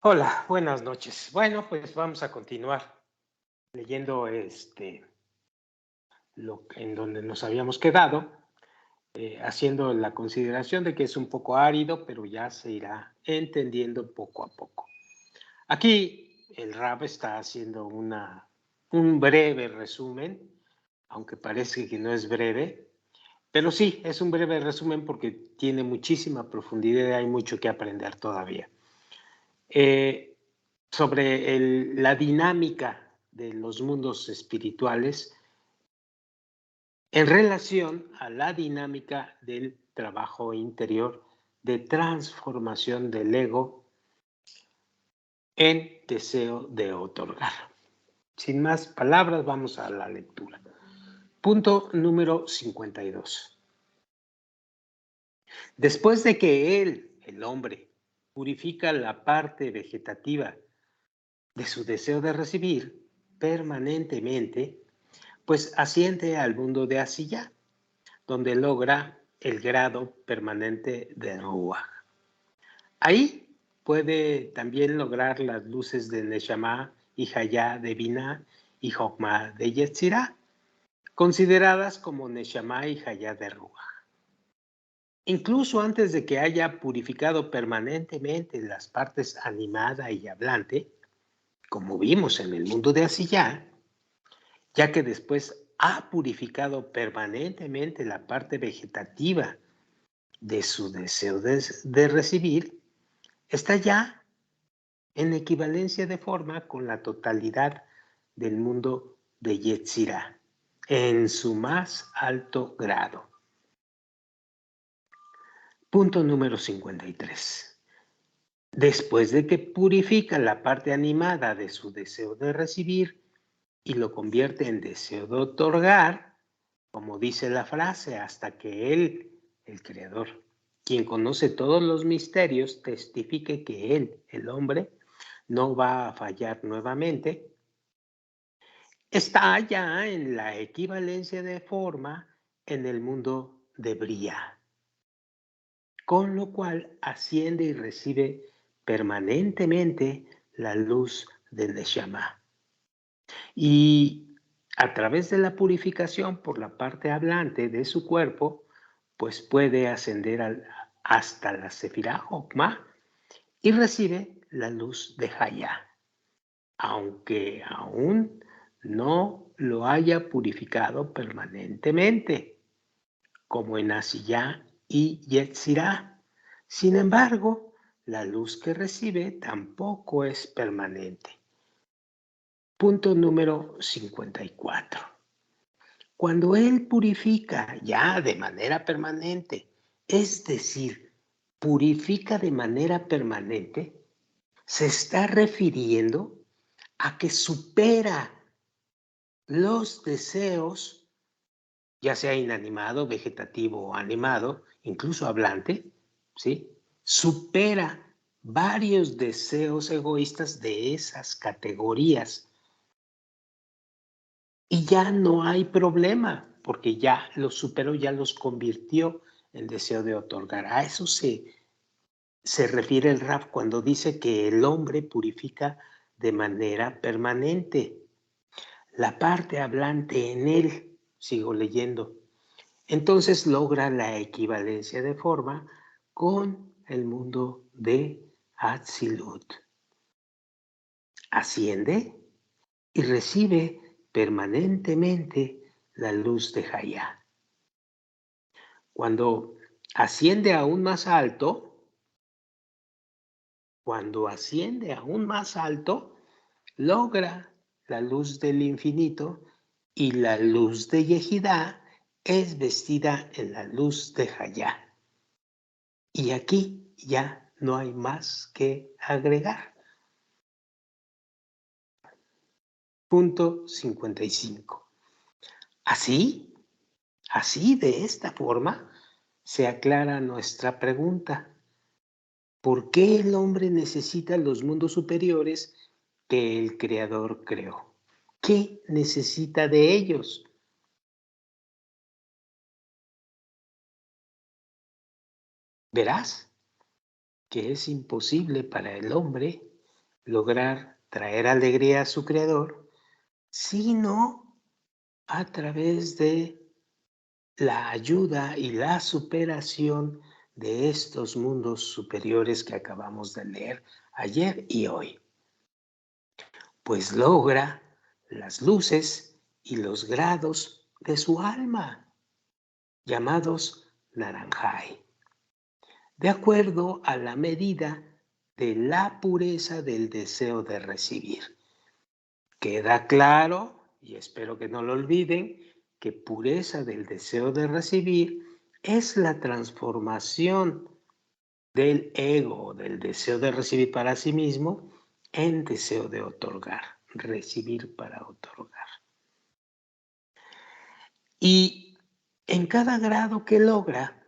Hola, buenas noches. Bueno, pues vamos a continuar leyendo en donde nos habíamos quedado, haciendo la consideración de que es un poco árido, pero ya se irá entendiendo poco a poco. Aquí el Rab está haciendo un breve resumen, aunque parece que no es breve, pero sí, es un breve resumen porque tiene muchísima profundidad y hay mucho que aprender todavía. Sobre la dinámica de los mundos espirituales en relación a la dinámica del trabajo interior de transformación del ego en deseo de otorgar. Sin más palabras, vamos a la lectura. Punto número 52. Después de que él, el hombre, purifica la parte vegetativa de su deseo de recibir permanentemente, pues asciende al mundo de Asiyah, donde logra el grado permanente de Ruach. Ahí puede también lograr las luces de Neshama y Hayá de Binah y Jokmah de Yetzirah, consideradas como Neshama y Hayá de Ruach. Incluso antes de que haya purificado permanentemente las partes animada y hablante, como vimos en el mundo de Asiyah, ya que después ha purificado permanentemente la parte vegetativa de su deseo de recibir, está ya en equivalencia de forma con la totalidad del mundo de Yetzirah, en su más alto grado. Punto número 53. Después de que purifica la parte animada de su deseo de recibir y lo convierte en deseo de otorgar, como dice la frase, hasta que él, el Creador, quien conoce todos los misterios, testifique que él, el hombre, no va a fallar nuevamente, está ya en la equivalencia de forma en el mundo de Bria, con lo cual asciende y recibe permanentemente la luz del Neshama. Y a través de la purificación por la parte hablante de su cuerpo, pues puede ascender hasta la Sefirah Jokmah y recibe la luz de Hayá, aunque aún no lo haya purificado permanentemente, como en Asiyah y Yetzirah. Sin embargo, la luz que recibe tampoco es permanente. Punto número 54. Cuando él purifica ya de manera permanente, es decir, purifica de manera permanente, se está refiriendo a que supera los deseos, ya sea inanimado, vegetativo o animado, incluso hablante, ¿sí? Supera varios deseos egoístas de esas categorías y ya no hay problema, porque ya los superó, ya los convirtió en deseo de otorgar. A eso se refiere el Raf cuando dice que el hombre purifica de manera permanente. La parte hablante en él, sigo leyendo, entonces logra la equivalencia de forma con el mundo de Atzilut. Asciende y recibe permanentemente la luz de Hayá. Cuando asciende aún más alto, logra la luz del infinito y la luz de Yehidá es vestida en la luz de Hayá. Y aquí ya no hay más que agregar. Punto 55. Así, de esta forma, se aclara nuestra pregunta. ¿Por qué el hombre necesita los mundos superiores que el Creador creó? ¿Qué necesita de ellos? Verás que es imposible para el hombre lograr traer alegría a su creador, sino a través de la ayuda y la superación de estos mundos superiores que acabamos de leer ayer y hoy. Pues logra las luces y los grados de su alma, llamados Naranjai, de acuerdo a la medida de la pureza del deseo de recibir. Queda claro, y espero que no lo olviden, que pureza del deseo de recibir es la transformación del ego, del deseo de recibir para sí mismo, en deseo de otorgar, recibir para otorgar. Y en cada grado que logra,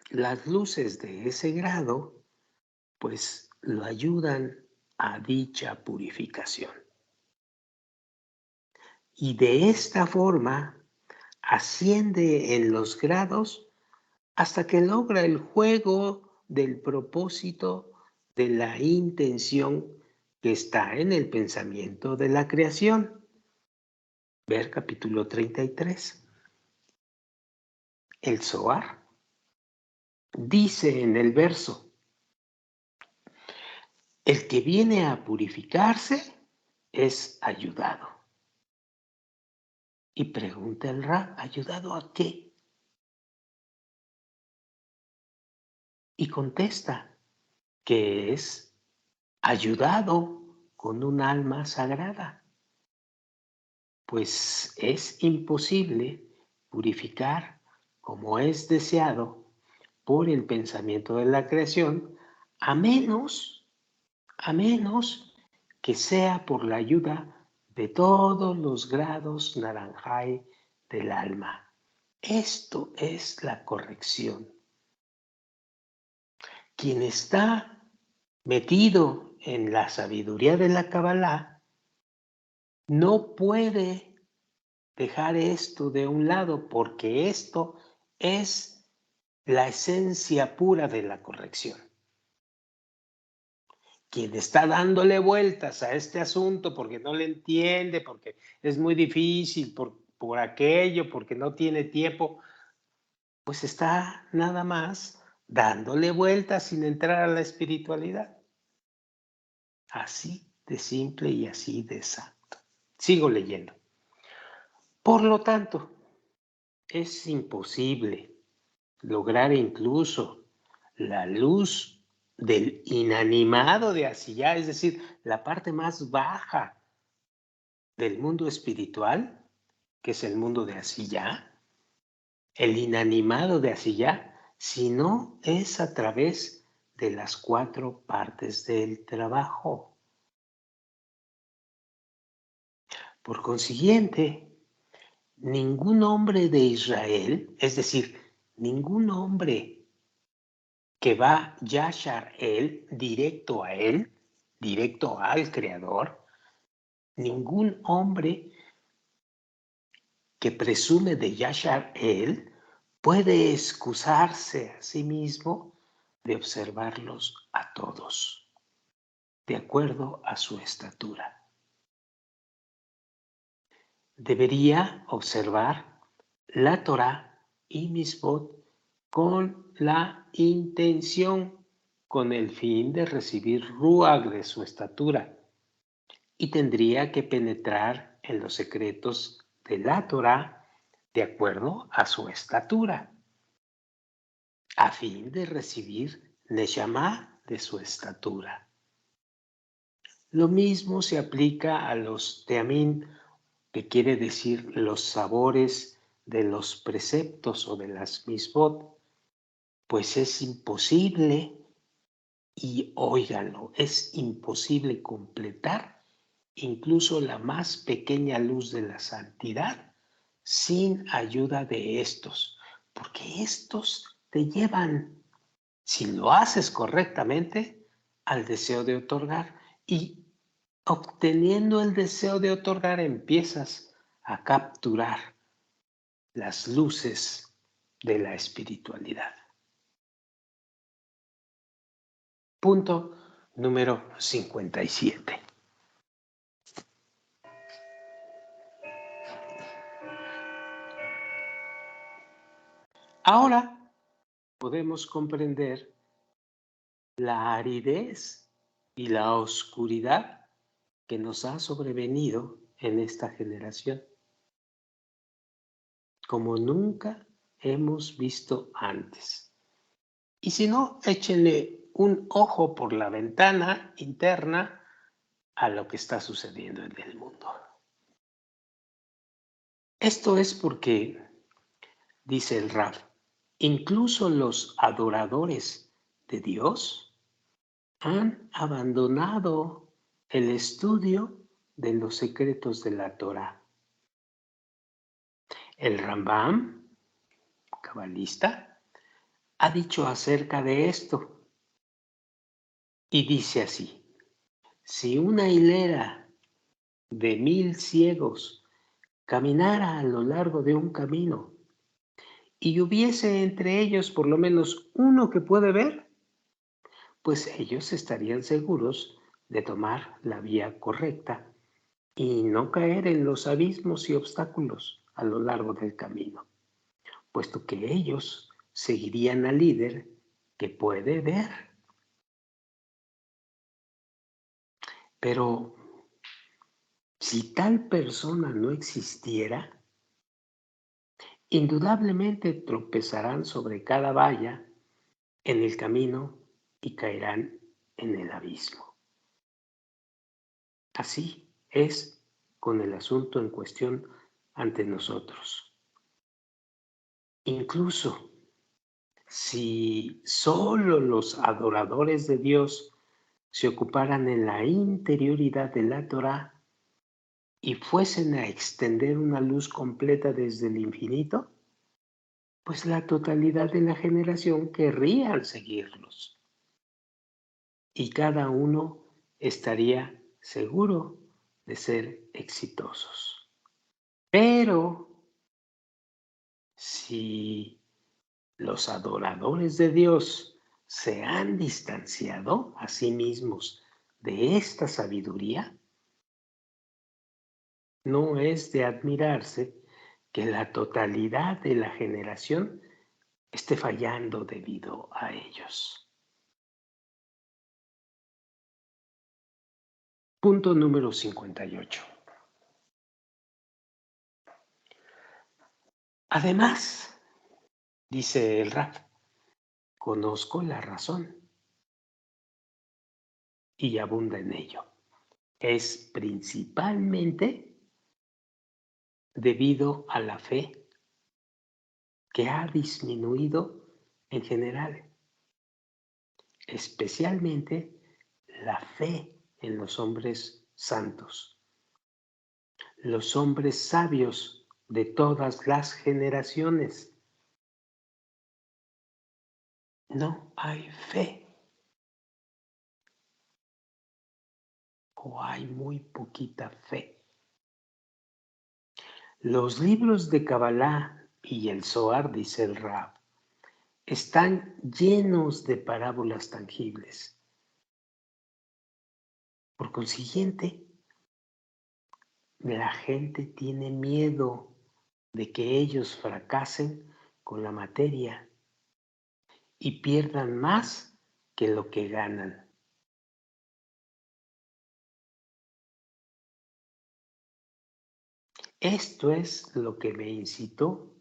las luces de ese grado, pues lo ayudan a dicha purificación. Y de esta forma asciende en los grados hasta que logra el juego del propósito de la intención que está en el pensamiento de la creación. Ver capítulo 33. El Zohar dice en el verso: el que viene a purificarse es ayudado. Y pregunta el Rab, ¿ayudado a qué? Y contesta que es ayudado con un alma sagrada, pues es imposible purificar como es deseado por el pensamiento de la creación, a menos que sea por la ayuda de todos los grados naranjai del alma. Esto es la corrección. Quien está metido en la sabiduría de la Kabbalah no puede dejar esto de un lado, porque esto es la esencia pura de la corrección. Quien está dándole vueltas a este asunto porque no le entiende, porque es muy difícil, por aquello, porque no tiene tiempo, pues está nada más dándole vueltas sin entrar a la espiritualidad. Así de simple y así de exacto. Sigo leyendo. Por lo tanto, es imposible lograr incluso la luz del inanimado de Asiyá, es decir, la parte más baja del mundo espiritual, que es el mundo de Asiyá, el inanimado de Asiyá, sino es a través de las 4 partes del trabajo. Por consiguiente, ningún hombre de Israel, es decir, ningún hombre que va Yashar él, directo a él, directo al Creador, ningún hombre que presume de Yashar él puede excusarse a sí mismo de observarlos a todos, de acuerdo a su estatura. Debería observar la Torá y Misbot con la intención, con el fin de recibir Ruach de su estatura, y tendría que penetrar en los secretos de la Torá de acuerdo a su estatura, a fin de recibir Neshama de su estatura. Lo mismo se aplica a los Teamín, que quiere decir los sabores de los preceptos o de las misbot, pues es imposible, y óiganlo, es imposible completar incluso la más pequeña luz de la santidad sin ayuda de estos, porque estos te llevan, si lo haces correctamente, al deseo de otorgar, y obteniendo el deseo de otorgar empiezas a capturar las luces de la espiritualidad. Punto número 57. Ahora podemos comprender la aridez y la oscuridad que nos ha sobrevenido en esta generación, como nunca hemos visto antes. Y si no, échenle un ojo por la ventana interna a lo que está sucediendo en el mundo. Esto es porque, dice el Rab, incluso los adoradores de Dios han abandonado el estudio de los secretos de la Torah. El Rambam, cabalista, ha dicho acerca de esto y dice así: si una hilera de 1000 ciegos caminara a lo largo de un camino y hubiese entre ellos por lo menos uno que puede ver, pues ellos estarían seguros de tomar la vía correcta y no caer en los abismos y obstáculos a lo largo del camino, puesto que ellos seguirían al líder que puede ver. Pero si tal persona no existiera, indudablemente tropezarán sobre cada valla en el camino y caerán en el abismo. Así es con el asunto en cuestión ante nosotros. Incluso si solo los adoradores de Dios se ocuparan en la interioridad de la Torá y fuesen a extender una luz completa desde el infinito, pues la totalidad de la generación querrían seguirlos. Y cada uno estaría seguro de ser exitosos. Pero si los adoradores de Dios se han distanciado a sí mismos de esta sabiduría, no es de admirarse que la totalidad de la generación esté fallando debido a ellos. Punto número 58. Además, dice el Rab, conozco la razón y abunda en ello. Es principalmente debido a la fe que ha disminuido en general, especialmente la fe en los hombres santos, los hombres sabios de todas las generaciones. No hay fe, o hay muy poquita fe. Los libros de Kabbalah y el Zohar, dice el Rab, están llenos de parábolas tangibles. Por consiguiente, la gente tiene miedo de que ellos fracasen con la materia y pierdan más que lo que ganan. Esto es lo que me incitó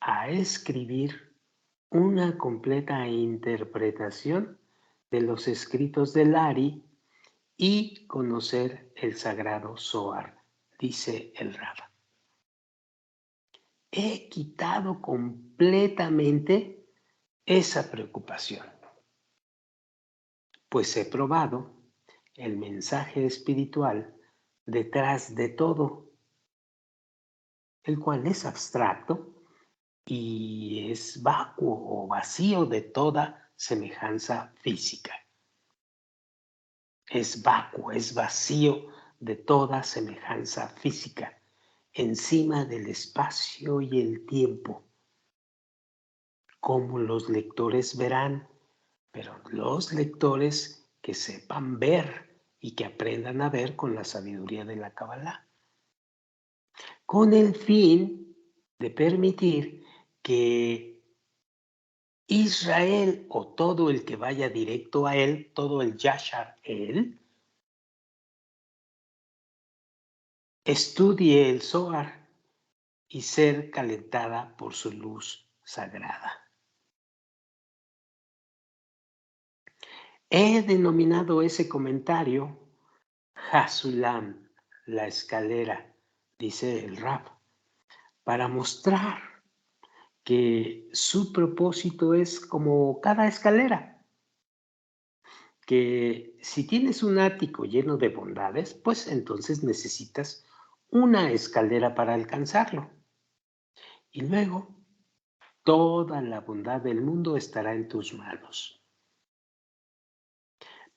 a escribir una completa interpretación de los escritos de Lari y conocer el sagrado Zohar, dice el Rab. He quitado completamente esa preocupación, pues he probado el mensaje espiritual detrás de todo, el cual es abstracto y es vacuo o vacío de toda semejanza física. Es vacuo, es vacío de toda semejanza física, encima del espacio y el tiempo, como los lectores verán, pero los lectores que sepan ver y que aprendan a ver con la sabiduría de la Kabbalah, con el fin de permitir que Israel o todo el que vaya directo a él, todo el Yashar él, estudie el Zohar y ser calentada por su luz sagrada. He denominado ese comentario Hasulam, la escalera, dice el Rab, para mostrar que su propósito es como cada escalera, que si tienes un ático lleno de bondades, pues entonces necesitas una escalera para alcanzarlo. Y luego toda la bondad del mundo estará en tus manos.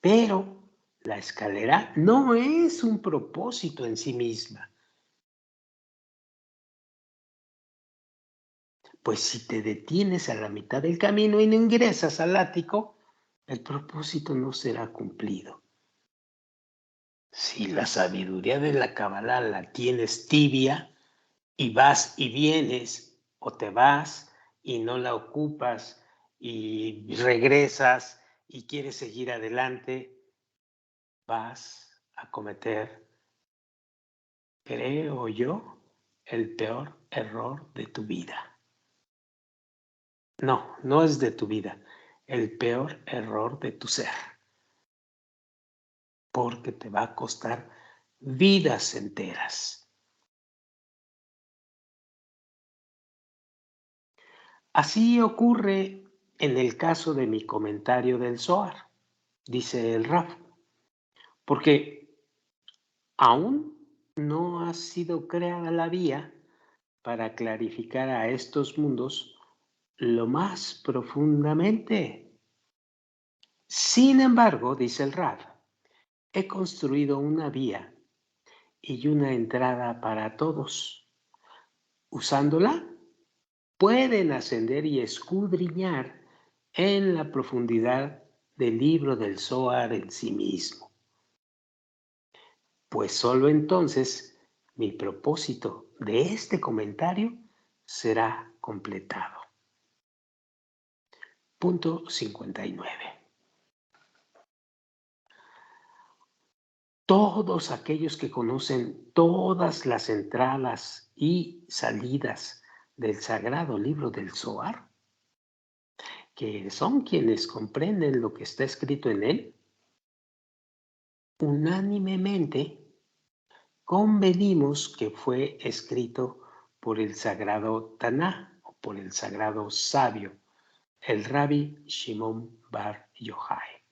Pero la escalera no es un propósito en sí misma. Pues si te detienes a la mitad del camino y no ingresas al ático, el propósito no será cumplido. Si la sabiduría de la Kabbalah la tienes tibia y vas y vienes o te vas y no la ocupas y regresas y quieres seguir adelante, vas a cometer, creo yo, el peor error de tu vida. No, no es de tu vida, el peor error de tu ser, porque te va a costar vidas enteras. Así ocurre en el caso de mi comentario del Zohar, dice el Raf, porque aún no ha sido creada la vía para clarificar a estos mundos lo más profundamente. Sin embargo, dice el Raf, he construido una vía y una entrada para todos. Usándola, pueden ascender y escudriñar en la profundidad del libro del Zohar en sí mismo. Pues solo entonces mi propósito de este comentario será completado. Punto 59. Todos aquellos que conocen todas las entradas y salidas del sagrado libro del Zohar, que son quienes comprenden lo que está escrito en él, unánimemente convenimos que fue escrito por el sagrado Taná o por el sagrado sabio, el Rabbi Shimon Bar Yochai.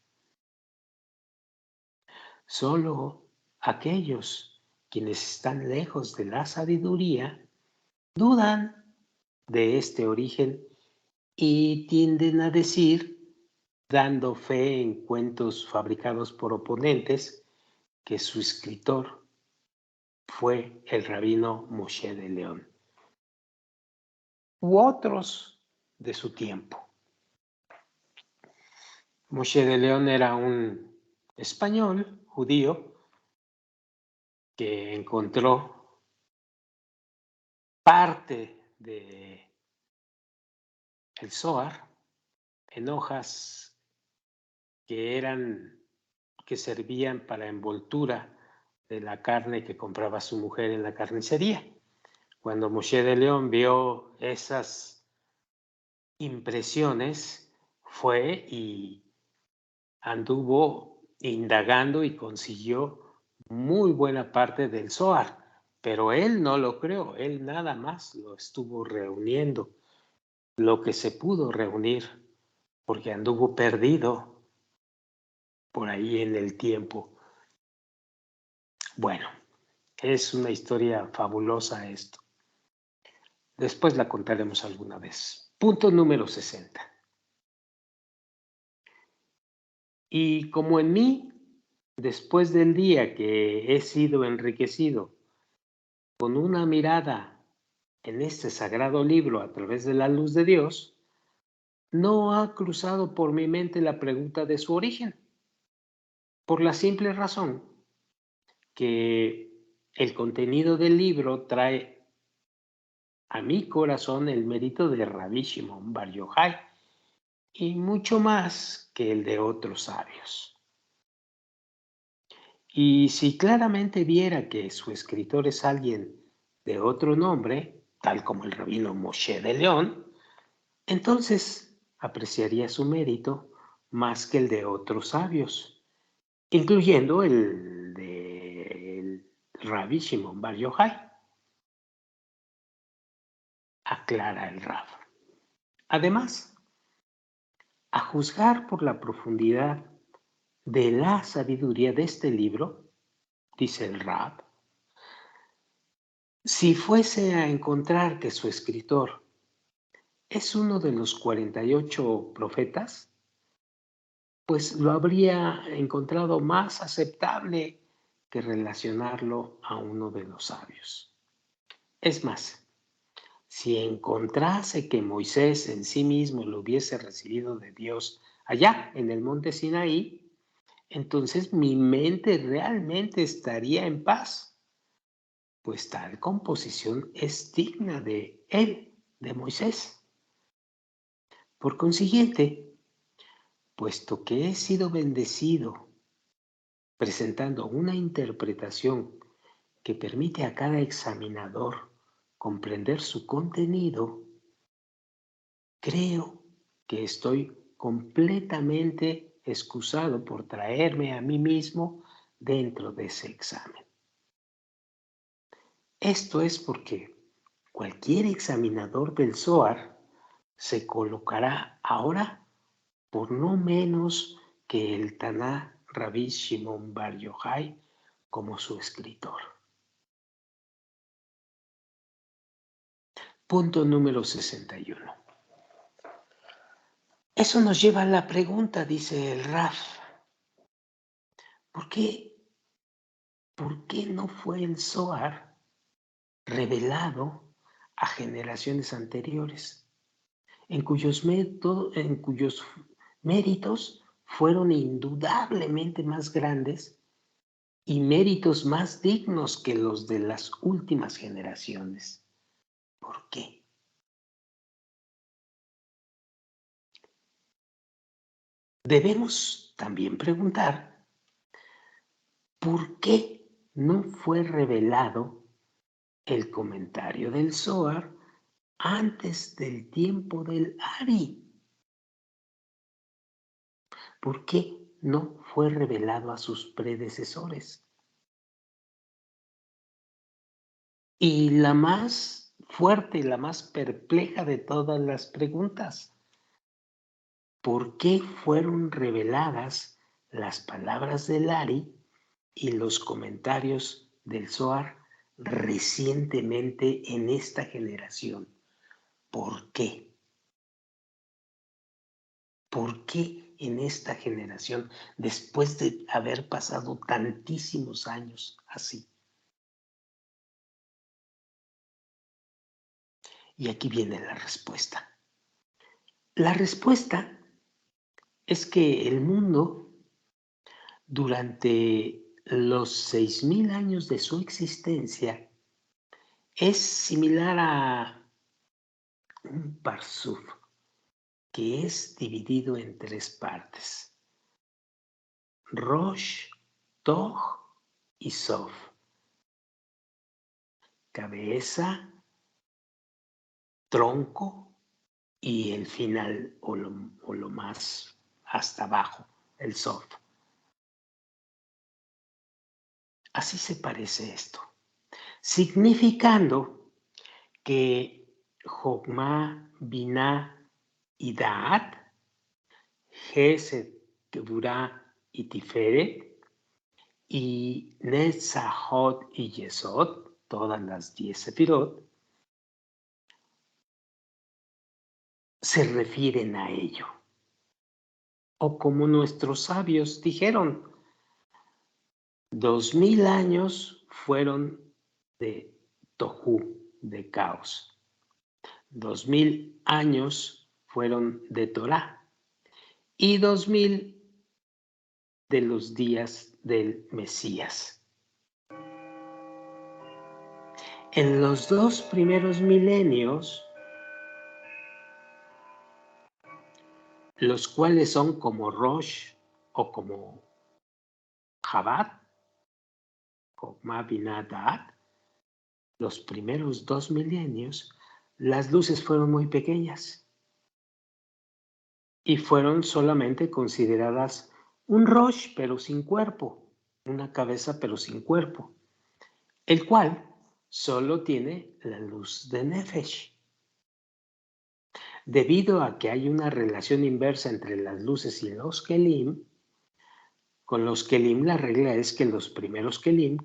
Solo aquellos quienes están lejos de la sabiduría dudan de este origen y tienden a decir, dando fe en cuentos fabricados por oponentes, que su escritor fue el rabino Moshe de León u otros de su tiempo. Moshe de León era un español judío que encontró parte de el Zohar en hojas que servían para envoltura de la carne que compraba su mujer en la carnicería. Cuando Moshe de León vio esas impresiones, fue y anduvo indagando y consiguió muy buena parte del Zohar, pero él no lo creó, él nada más lo estuvo reuniendo, lo que se pudo reunir, porque anduvo perdido por ahí en el tiempo. Bueno, es una historia fabulosa esto. Después la contaremos alguna vez. Punto número 60. Y como en mí, después del día que he sido enriquecido con una mirada en este sagrado libro a través de la luz de Dios, no ha cruzado por mi mente la pregunta de su origen. por la simple razón que el contenido del libro trae a mi corazón el mérito de Rabbi Shimon Bar Yochai y mucho más que el de otros sabios. Y si claramente viera que su escritor es alguien de otro nombre, tal como el rabino Moshe de León, entonces apreciaría su mérito más que el de otros sabios, incluyendo el de Rabbi Shimon Bar Yochai, aclara el Rab. Además, a juzgar por la profundidad de la sabiduría de este libro, dice el Rab, si fuese a encontrar que su escritor es uno de los 48 profetas, pues lo habría encontrado más aceptable que relacionarlo a uno de los sabios. Es más, si encontrase que Moisés en sí mismo lo hubiese recibido de Dios allá en el monte Sinaí, entonces mi mente realmente estaría en paz, pues tal composición es digna de él, de Moisés. Por consiguiente, puesto que he sido bendecido presentando una interpretación que permite a cada examinador comprender su contenido, creo que estoy completamente excusado por traerme a mí mismo dentro de ese examen. Esto es porque cualquier examinador del Zohar se colocará ahora por no menos que el Taná Rabbi Shimon Bar Yochai como su escritor. Punto número 61. Eso nos lleva a la pregunta, dice el Raf. ¿Por qué no fue el Zohar revelado a generaciones anteriores, en cuyos méritos fueron indudablemente más grandes y méritos más dignos que los de las últimas generaciones? ¿Por qué? Debemos también preguntar, ¿por qué no fue revelado el comentario del Zohar antes del tiempo del Ari? ¿Por qué no fue revelado a sus predecesores? Y la más fuerte y la más perpleja de todas las preguntas, ¿por qué fueron reveladas las palabras del Ari y los comentarios del Zohar recientemente en esta generación? ¿Por qué? ¿Por qué en esta generación, después de haber pasado tantísimos años así? Y aquí viene la respuesta. La respuesta es que el mundo, durante los 6,000 años de su existencia, es similar a un parsuf, que es dividido en 3 partes: Rosh, Toj y Sof. Cabeza, tronco y el final o lo más hasta abajo, el Sof. Así se parece esto, significando que Jokmah, Binah y Da'at, Gesed, Geburah y Tiferet, y Netzachot y Yesod, todas las 10 Sefirot, se refieren a ello. O como nuestros sabios dijeron, 2000 años fueron de Tohu, de caos. 2000 años fueron de Torah y 2000 de los días del Mesías. En los 2 primeros milenios, los cuales son como Rosh o como Chabad, Jokmah Binah Da'at, los primeros 2 milenios, las luces fueron muy pequeñas y fueron solamente consideradas un Rosh pero sin cuerpo, una cabeza pero sin cuerpo, el cual solo tiene la luz de Nefesh. Debido a que hay una relación inversa entre las luces y los Kelim, con los Kelim la regla es que los primeros Kelim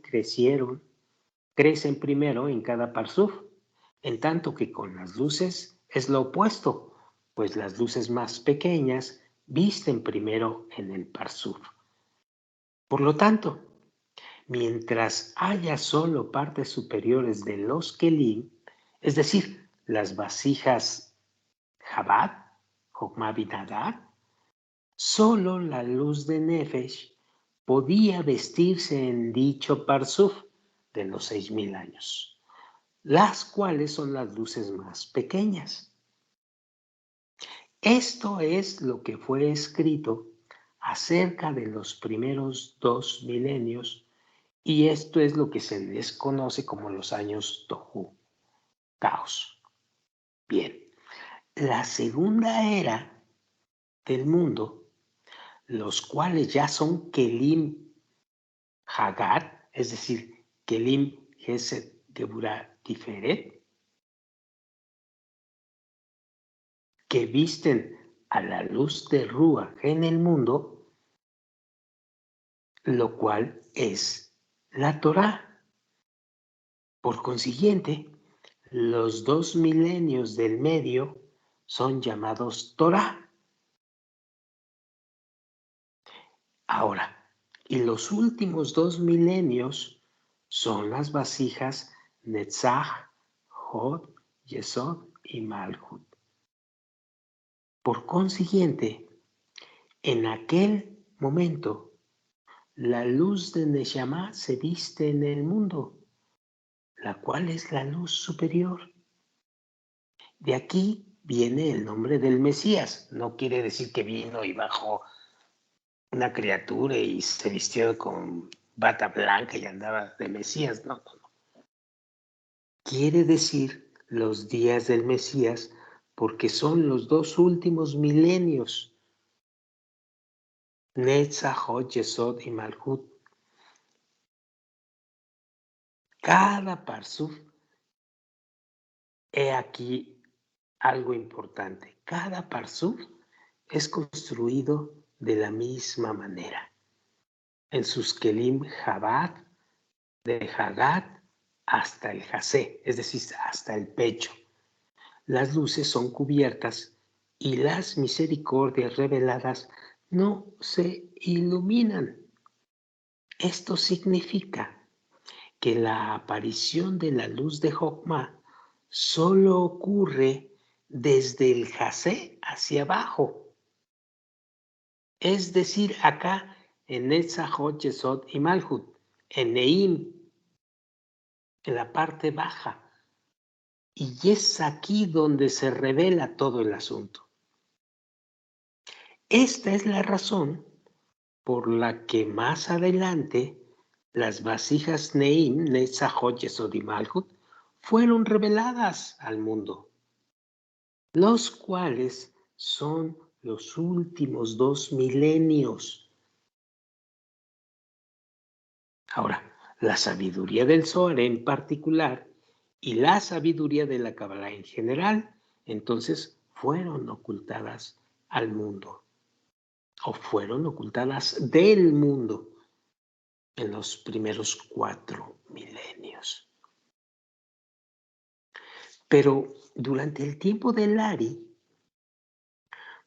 crecen primero en cada parsuf, en tanto que con las luces es lo opuesto, pues las luces más pequeñas visten primero en el parsuf. Por lo tanto, mientras haya solo partes superiores de los Kelim, es decir, las vasijas Chabad, Jokmah Binah Da'at, solo la luz de Nefesh podía vestirse en dicho parsuf de los 6000 años, las cuales son las luces más pequeñas. Esto es lo que fue escrito acerca de los primeros 2 milenios y esto es lo que se les conoce como los años Tohu, caos. Bien, la segunda era del mundo, los cuales ya son Kelim Hagat, es decir, Kelim Gesed Geburah Tiferet, que visten a la luz de Ruach en el mundo, lo cual es la Torá. Por consiguiente, los 2 milenios del medio son llamados Torá. Ahora, y los últimos 2 milenios son las vasijas Netzach, Hod, Yesod y Malhut. Por consiguiente, en aquel momento, la luz de Neshama se viste en el mundo, la cual es la luz superior. De aquí viene el nombre del Mesías. No quiere decir que vino y bajó una criatura y se vistió con bata blanca y andaba de Mesías. No. Quiere decir los días del Mesías porque son los 2 últimos milenios. Netzach, Hod, Yesod y Malhut. Cada parsuf, he aquí algo importante. Cada parsuf es construido de la misma manera. En sus kelim Chabad, de Hagat hasta el Jasé, es decir, hasta el pecho. Las luces son cubiertas y las misericordias reveladas no se iluminan. Esto significa que la aparición de la luz de Jokmah solo ocurre desde el Jasé hacia abajo. Es decir, acá en Netzach, Hod, Yesod y Malhut, en Neim, en la parte baja. Y es aquí donde se revela todo el asunto. Esta es la razón por la que más adelante las vasijas Neim, Netzach, Hod, Yesod y Malhut fueron reveladas al mundo, los cuales son los últimos 2 milenios. Ahora, la sabiduría del Zohar en particular y la sabiduría de la Kabbalah en general, entonces fueron ocultadas al mundo o fueron ocultadas del mundo en los primeros 4 milenios. Pero durante el tiempo del Ari,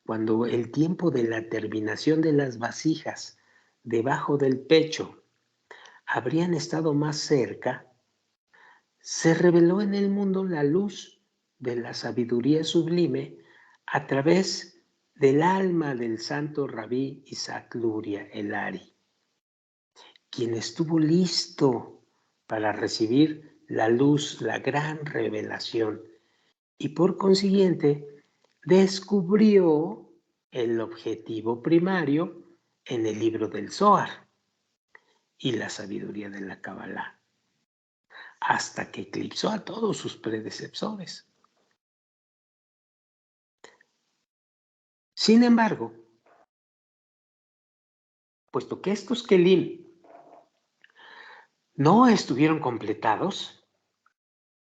cuando el tiempo de la terminación de las vasijas debajo del pecho habrían estado más cerca, se reveló en el mundo la luz de la sabiduría sublime a través del alma del santo Rabí Isaac Luria, el Ari, quien estuvo listo para recibir la luz, la gran revelación, y por consiguiente descubrió el objetivo primario en el libro del Zohar y la sabiduría de la Kabbalah, hasta que eclipsó a todos sus predecesores. Sin embargo, puesto que estos Kelim no estuvieron completados,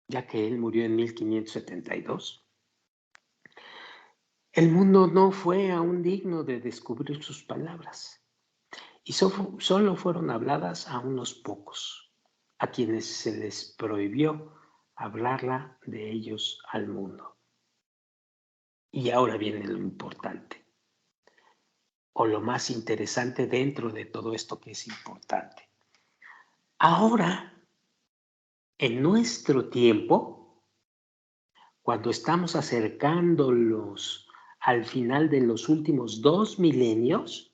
ya que él murió en 1572, el mundo no fue aún digno de descubrir sus palabras y solo fueron habladas a unos pocos, a quienes se les prohibió hablarla de ellos al mundo. Y ahora viene lo importante, o lo más interesante dentro de todo esto que es importante. Ahora, en nuestro tiempo, cuando estamos acercándonos al final de los últimos 2 milenios,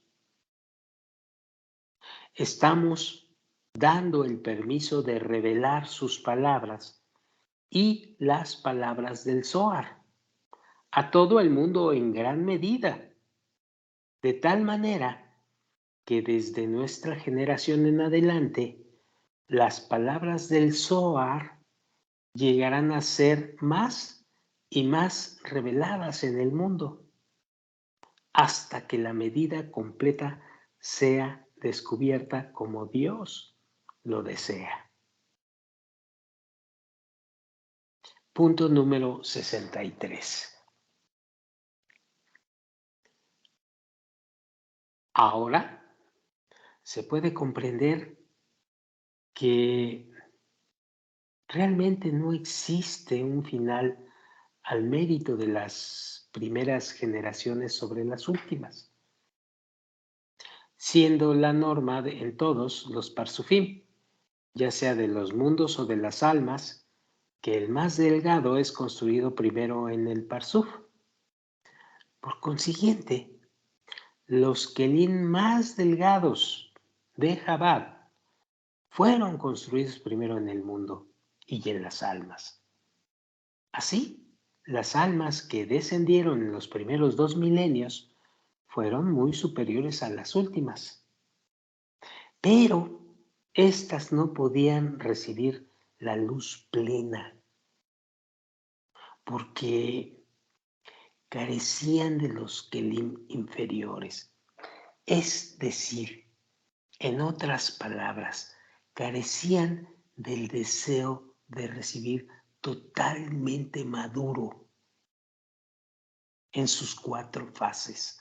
estamos dando el permiso de revelar sus palabras y las palabras del Zohar a todo el mundo en gran medida, de tal manera que desde nuestra generación en adelante, las palabras del Zohar llegarán a ser más y más reveladas en el mundo, hasta que la medida completa sea descubierta como Dios lo desea. Punto número 63. Ahora se puede comprender que realmente no existe un final al mérito de las primeras generaciones sobre las últimas, siendo la norma en todos los parsufim, ya sea de los mundos o de las almas, que el más delgado es construido primero en el parsuf. Por consiguiente, los kelim más delgados de Chabad fueron construidos primero en el mundo y en las almas. Así, las almas que descendieron en los primeros 2 milenios fueron muy superiores a las últimas, pero éstas no podían recibir la luz plena porque carecían de los kelim inferiores. Es decir, en otras palabras, carecían del deseo de recibir totalmente maduro en sus 4 fases.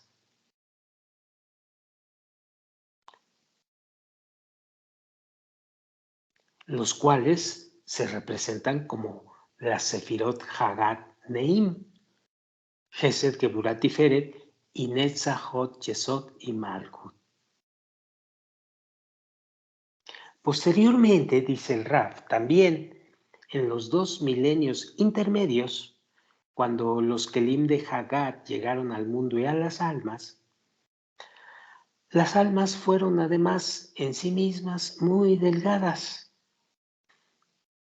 Los cuales se representan como la Sefirot Hagat Neim, Gesed Geburat Tiferet y Netzachot Yesod y Malkut. Posteriormente, dice el Rab, también en los 2 milenios intermedios, cuando los Kelim de Hagat llegaron al mundo y a las almas fueron además en sí mismas muy delgadas,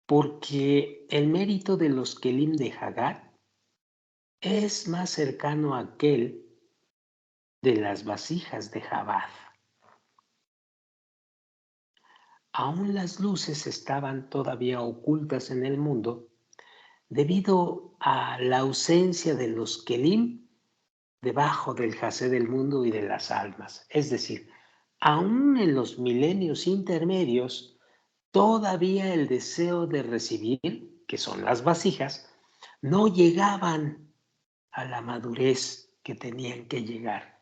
porque el mérito de los Kelim de Hagat es más cercano a aquel de las vasijas de Jabad. Aún las luces estaban todavía ocultas en el mundo debido a la ausencia de los Kelim debajo del Jasé del mundo y de las almas. Es decir, aún en los milenios intermedios, todavía el deseo de recibir, que son las vasijas, no llegaban a la madurez que tenían que llegar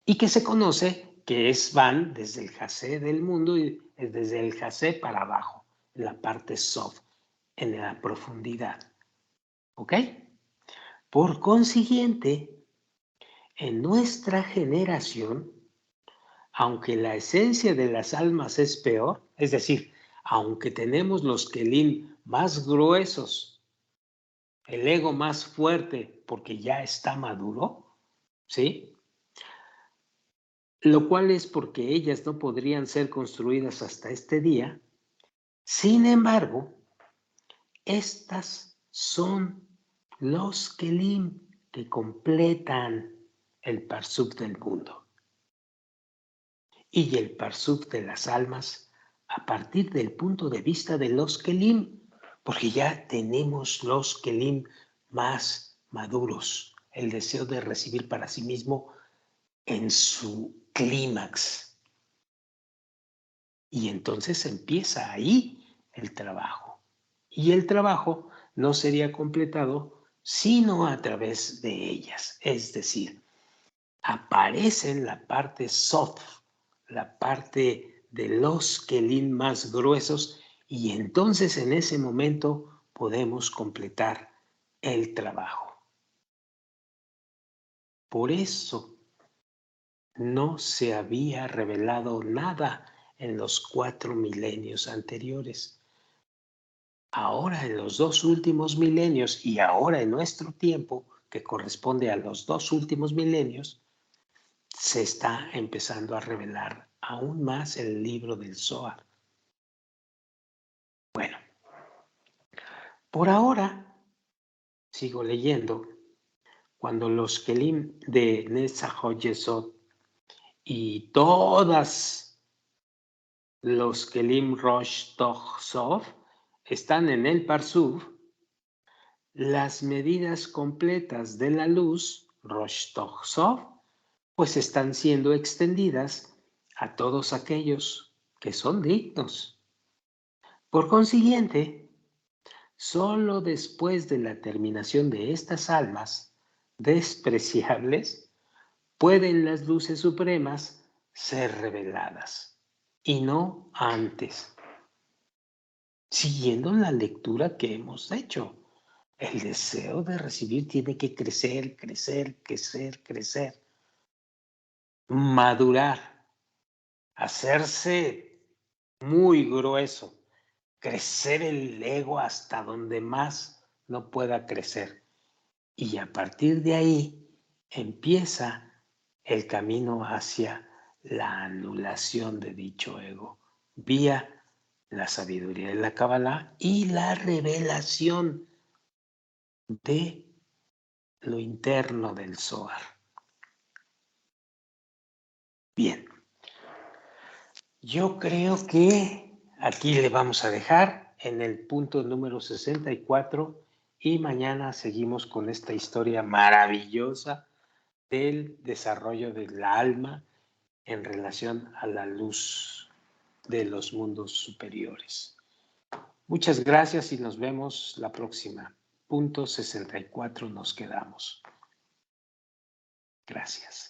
y que se conoce que van desde el Jasé del mundo y desde el Jasé para abajo, en la parte soft, en la profundidad. ¿Ok? Por consiguiente, en nuestra generación, aunque la esencia de las almas es peor, es decir, aunque tenemos los kelim más gruesos, el ego más fuerte porque ya está maduro, ¿sí? lo cual es porque ellas no podrían ser construidas hasta este día. Sin embargo, estas son los Kelim que completan el Parsuf del mundo. Y el Parsuf de las almas a partir del punto de vista de los Kelim, porque ya tenemos los Kelim más maduros, el deseo de recibir para sí mismo en su clímax. Y entonces empieza ahí el trabajo. Y el trabajo no sería completado sino a través de ellas. Es decir, aparece en la parte soft, la parte de los Kelim más gruesos, y entonces en ese momento podemos completar el trabajo. Por eso no se había revelado nada en los 4 milenios anteriores. Ahora en los 2 últimos milenios y ahora en nuestro tiempo, que corresponde a los 2 últimos milenios, se está empezando a revelar aún más el libro del Zohar. Bueno, por ahora sigo leyendo. Cuando los Kelim de Netzach Yesod y todas los Kelim Rosh Toch Sof están en el Parsuf, las medidas completas de la luz, Rosh Toch Sof, pues están siendo extendidas a todos aquellos que son dignos. Por consiguiente, solo después de la terminación de estas almas despreciables pueden las luces supremas ser reveladas, y no antes. Siguiendo la lectura que hemos hecho, el deseo de recibir tiene que crecer, crecer, crecer, crecer, madurar, hacerse muy grueso, crecer el ego hasta donde más no pueda crecer. Y a partir de ahí empieza el camino hacia la anulación de dicho ego, vía la sabiduría de la Kabbalah y la revelación de lo interno del Zohar. Bien, yo creo que aquí le vamos a dejar en el punto número 64 y mañana seguimos con esta historia maravillosa del desarrollo del alma en relación a la luz de los mundos superiores. Muchas gracias y nos vemos la próxima. Punto 64 nos quedamos. Gracias.